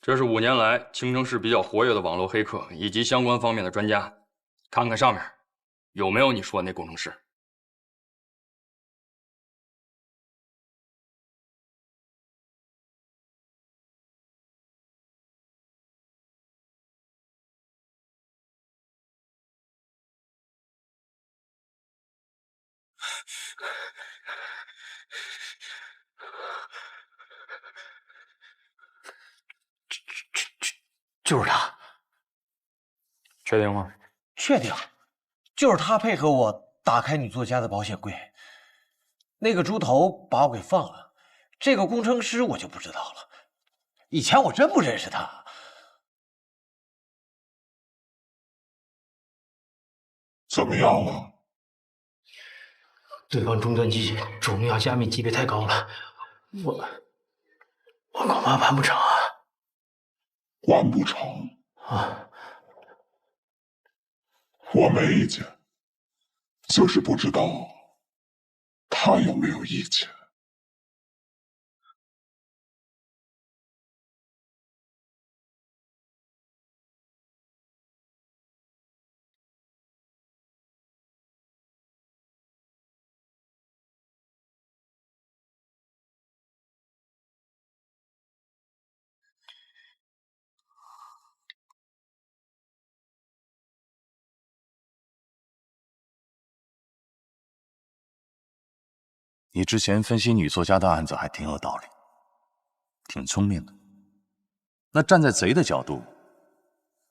这是5年来青城市比较活跃的网络黑客以及相关方面的专家，看看上面有没有你说的那工程师。就是他，确定吗？确定，就是他配合我打开女作家的保险柜。那个猪头把我给放了，这个工程师我就不知道了。以前我真不认识他。怎么样了？对方终端机主密钥加密级别太高了，我恐怕办不成啊。办不成啊？我没意见，就是不知道他有没有意见？你之前分析女作家的案子还挺有道理，挺聪明的。那站在贼的角度，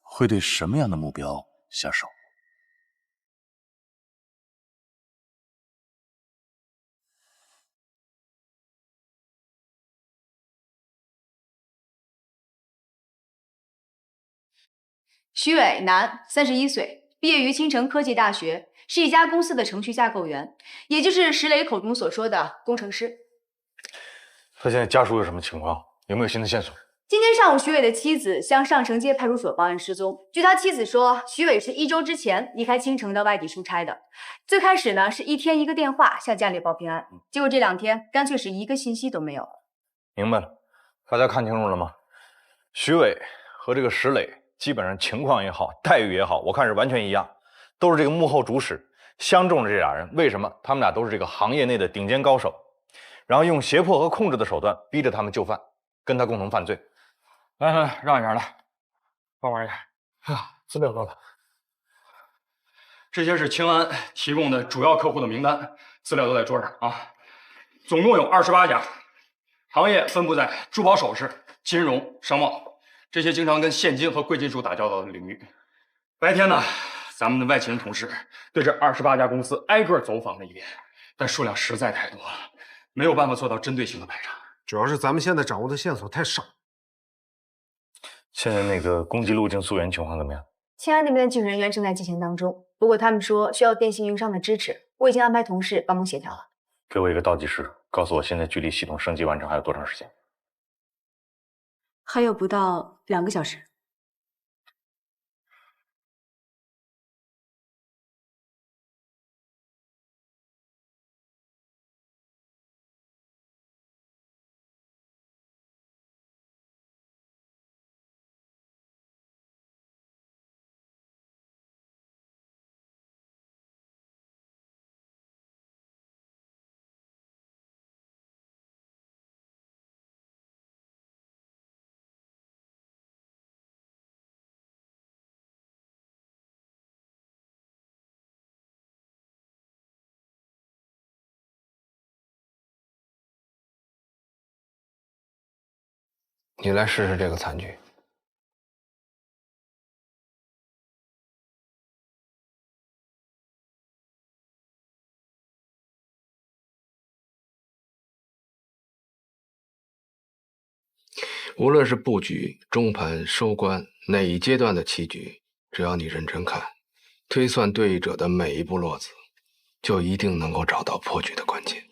会对什么样的目标下手？徐伟，男，31岁，毕业于青城科技大学，是一家公司的程序架构员，也就是石磊口中所说的工程师。他现在家属有什么情况？有没有新的线索？今天上午，徐伟的妻子向上城街派出所报案失踪。据他妻子说，徐伟是1周之前离开青城到外地出差的。最开始呢，是1天1个电话向家里报平安，结果这2天干脆是1个信息都没有了。明白了，大家看清楚了吗？徐伟和这个石磊基本上情况也好，待遇也好，我看是完全一样，都是这个幕后主使。相中了这俩人，为什么？他们俩都是这个行业内的顶尖高手，然后用胁迫和控制的手段逼着他们就范，跟他共同犯罪。来，让一下来，帮忙一下。资料到了，这些是清安提供的主要客户的名单，资料都在桌上啊。总共有28家，行业分布在珠宝首饰、金融、商贸这些经常跟现金和贵金属打交道的领域。白天呢，咱们的外勤同事对这28家公司挨个走访了一遍，但数量实在太多了，没有办法做到针对性的排查。主要是咱们现在掌握的线索太少。现在那个攻击路径溯源情况怎么样？青安那边的技术人员正在进行当中，不过他们说需要电信运营商的支持，我已经安排同事帮忙协调了。给我一个倒计时，告诉我现在距离系统升级完成还有多长时间？还有不到2个小时。你来试试这个残局。无论是布局、中盘、收官哪一阶段的棋局，只要你认真看，推算对弈者的每一步落子，就一定能够找到破局的关键。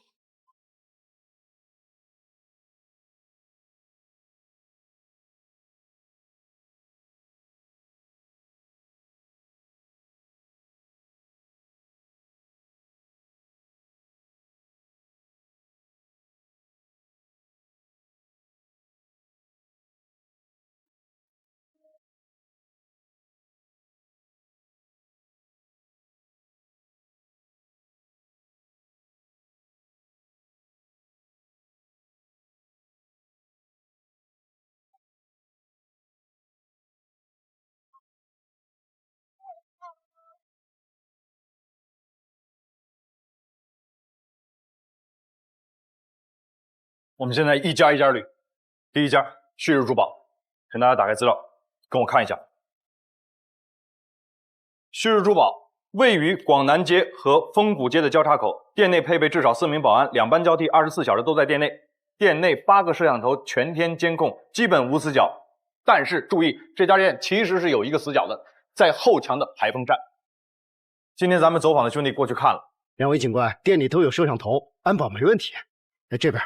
我们现在一家一家捋。第一家旭日珠宝，请大家打开资料，跟我看一下。旭日珠宝位于广南街和丰谷街的交叉口，店内配备至少4名保安，2班交替，24小时都在店内。店内8个摄像头全天监控，基本无死角。但是注意，这家店其实是有一个死角的，在后墙的排风站。今天咱们走访的兄弟过去看了。两位警官，店里都有摄像头，安保没问题。在这边。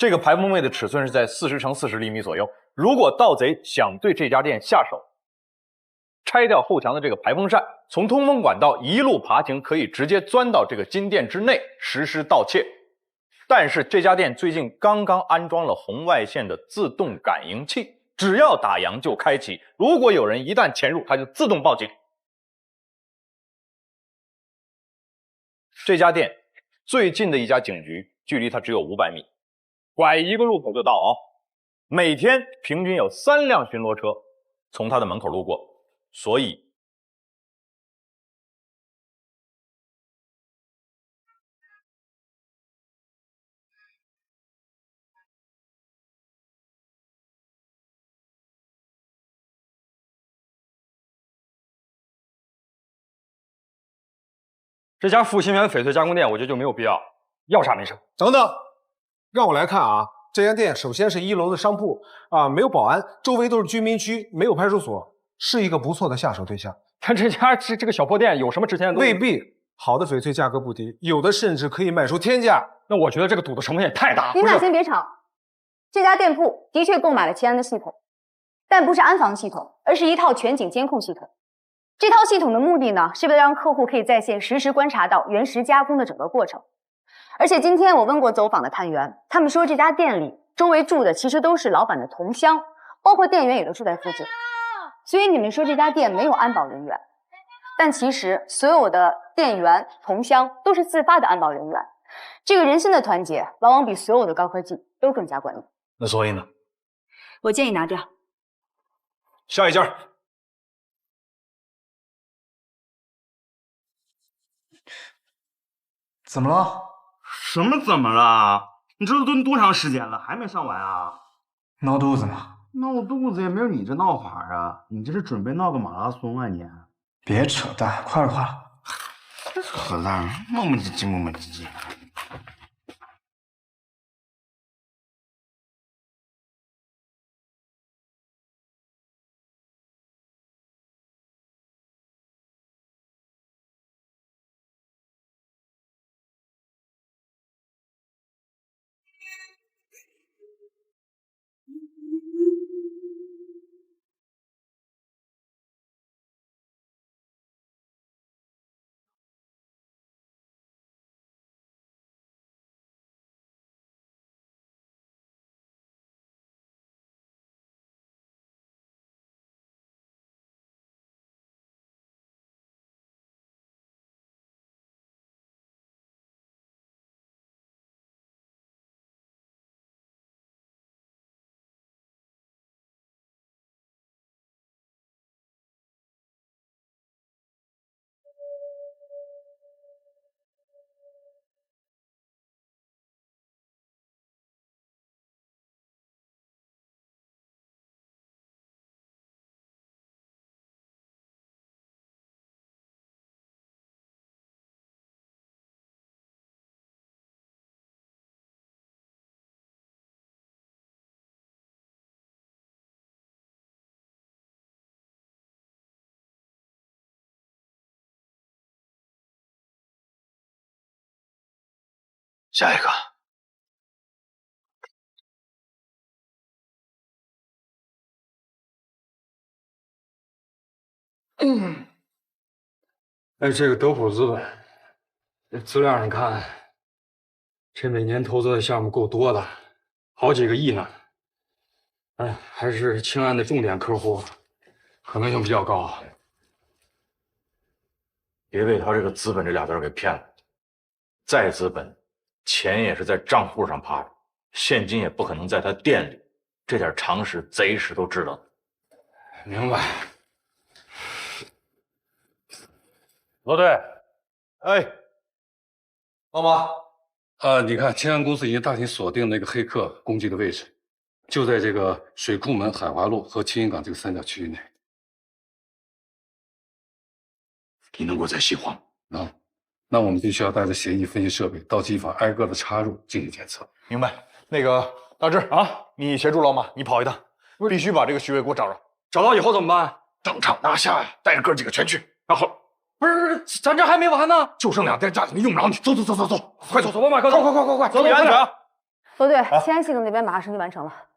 这个排风位的尺寸是在40×40厘米左右。如果盗贼想对这家店下手，拆掉后墙的这个排风扇，从通风管道一路爬行，可以直接钻到这个金店之内实施盗窃。但是这家店最近刚刚安装了红外线的自动感应器，只要打烊就开启，如果有人一旦潜入，它就自动报警。这家店最近的一家警局距离它只有500米，拐一个路口就到啊。每天平均有3辆巡逻车从它的门口路过，所以这家富新源翡翠加工店，我觉得就没有必要，要啥没啥。等等，让我来看啊。这家店首先是1楼的商铺啊，没有保安，周围都是居民区，没有派出所，是一个不错的下手对象。但这家这个小破店有什么值钱的东西？未必，好的翡翠价格不低，有的甚至可以卖出天价。那我觉得这个赌的成本也太大了。您俩先别吵，这家店铺的确购买了齐安的系统，但不是安防系统，而是一套全景监控系统。这套系统的目的呢，是为了让客户可以在线实时观察到原石加工的整个过程。而且今天我问过走访的探员，他们说这家店里周围住的其实都是老板的同乡，包括店员也都住在附近。所以你们说这家店没有安保人员，但其实所有的店员同乡都是自发的安保人员。这个人心的团结，往往比所有的高科技都更加管用。那所以呢？我建议拿掉。下一家。怎么了？什么怎么了？你这都蹲多长时间了，还没上完啊？闹肚子呢？闹肚子也没有你这闹法啊！你这是准备闹个马拉松啊你？别扯淡，快了快了。这何蛋磨磨唧唧磨磨唧唧。下一个。哎，这个德普资本，这资料上看，这每年投资的项目够多的，好几个亿呢。哎，还是青安的重点客户，可能性比较高。别被他这个资本这俩字给骗了。再资本，钱也是在账户上趴着，现金也不可能在他店里，这点常识贼识都知道。明白。罗队，哎，老马，你看，青安公司已经大体锁定那个黑客攻击的位置，就在这个水库门、海华路和青云港这个三角区域内。你能给我再细化吗？能。那我们必须要带着协议分析设备到机房挨个的插入进行检测。明白。那个大志啊，你协助老马，你跑一趟，必须把这个徐伟给我找着。找到以后怎么办？当场拿下呀！带着哥几个全去。然后，不是，咱这还没完呢，就剩2天假期，用不着你。走，快走，吧，马哥，快，注意安全啊！罗队，青安系统那边马上升级完成了。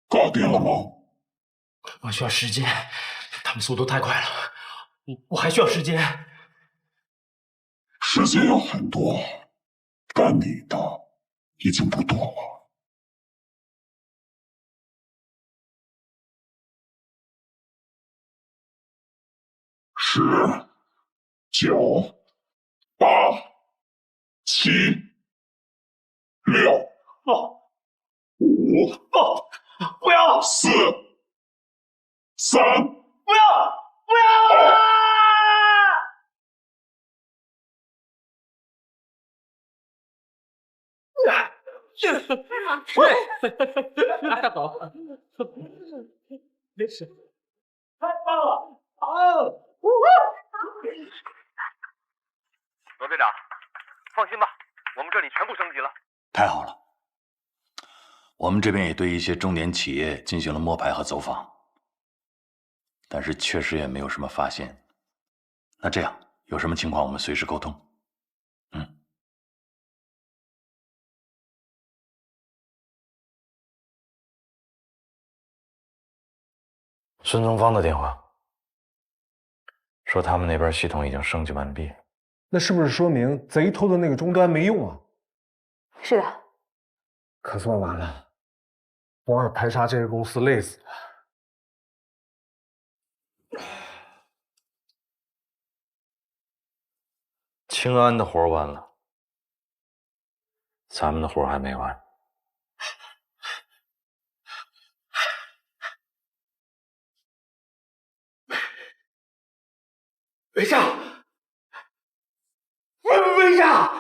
搞定了吗？我需要时间，他们速度太快了，我还需要时间。时间有很多，但你的已经不多了。10、9、8、7、6、5、不要4、3、不要！太好了，没事，太棒了！罗队长，放心吧，我们这里全部升级了。太好了，我们这边也对一些重点企业进行了摸排和走访，但是确实也没有什么发现。那这样，有什么情况我们随时沟通。孙宗芳的电话说他们那边系统已经升级完毕，那是不是说明贼偷的那个终端没用啊？是的。可算完了，博尔排查这个公司累死了。清安的活完了，咱们的活还没完。微笑，微笑，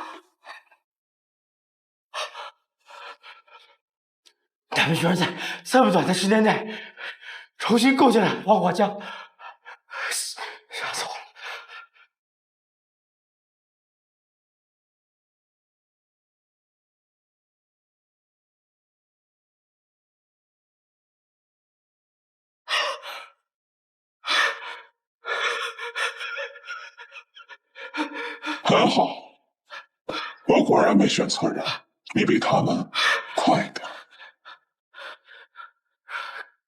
他们居然在这么短的时间内重新构建了王华江，吓死我了！很好，我果然没选错人，你比他们快一点。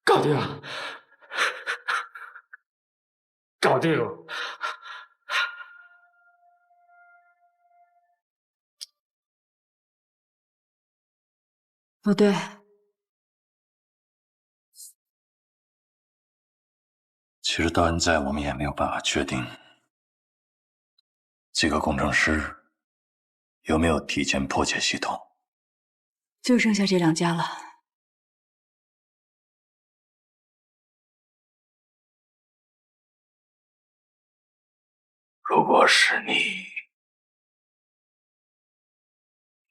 搞定了，搞定了。不对，其实到现在我们也没有办法确定这个工程师有没有提前破解系统。就剩下这2家了。如果是你，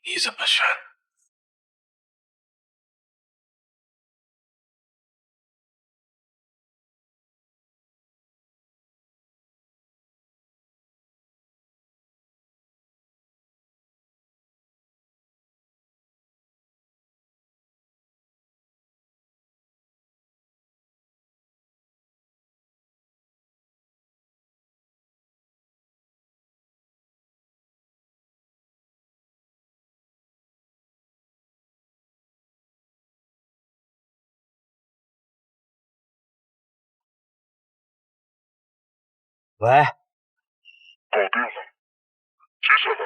你怎么选？喂，搞定了。接下来